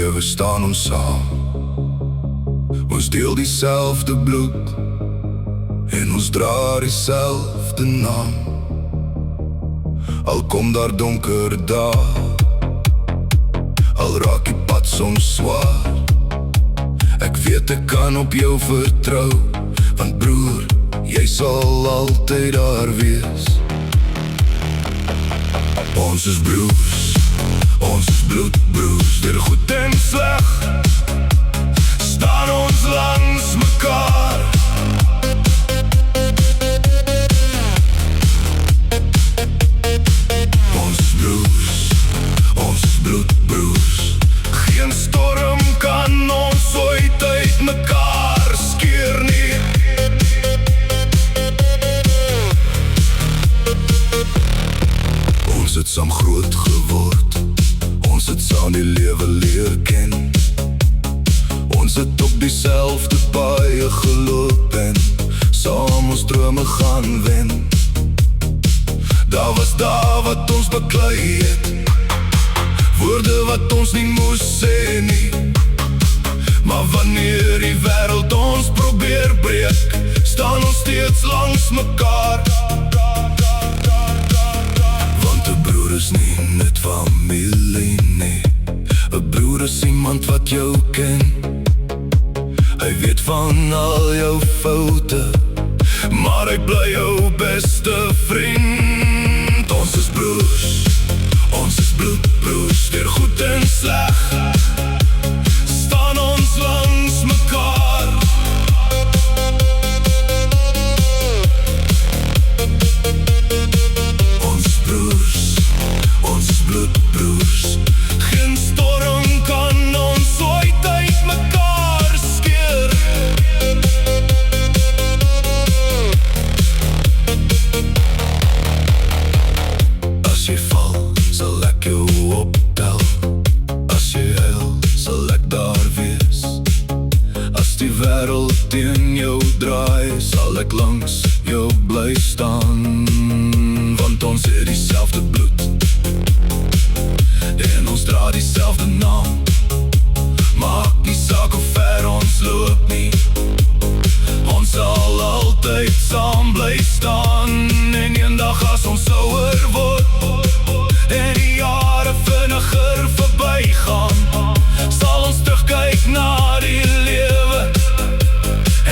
lewe staan ons saam. Ons deel dieselfde bloed en ons dra dieselfde naam. Al kom daar donker dae, al raak die pad soms swaar, ek weet ek kan op jou vertrou, want broer, jy sal altyd daar wees. Ons is broers, ons is bloedbroers, deur goed en sleg staan ons langs mekaar. Ons is broers, ons is bloedbroers, geen storm kan ons ooit uit mekaar skeer nie. Ons het saam groot geword, ons het saam die lewe leer ken. Ons het op dieselfde paie geloop en saam ons drome gaan wen. Daar was daar wat ons beklei het, woorde wat ons nie moes sê nie. Maar wanneer die wêreld ons probeer breek, staan ons steeds langs mekaar. Want 'n broer is nie net familie nie, 'n broer is iemand wat jou ken. Hy weet van al jou foute, maar hy bly jou beste vriend. Ons is broers, ons is bloedbroers, deur goed en sleg staan ons langs mekaar. Ons is broers, ons is bloedbroers, geen storm kan ons ooit uit mekaar skeer. As jy val, sal ek jou optel. As jy huil, sal ek daar wees. As die wêreld teen jou draai, sal ek langs jou bly staan. Want ons het dieselfde bloed en ons dra dieselfde naam. Maak nie saak hoe ver ons loop nie, ons sal altyd saam bly staan. En eendag as ons ouer word en die jare vinniger verbygaan, sal ons terugkyk na die lewe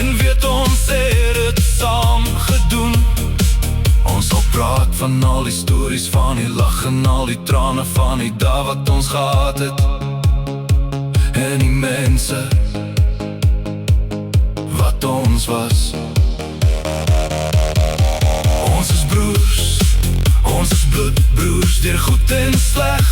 en weet ons het dit saam gedoen. Ons sal praat van al die stories, van die lag en al die trane, van die dae wat ons gehad het en die mense wat ons was. Ons is broers, ons is bloedbroers, deur goed en sleg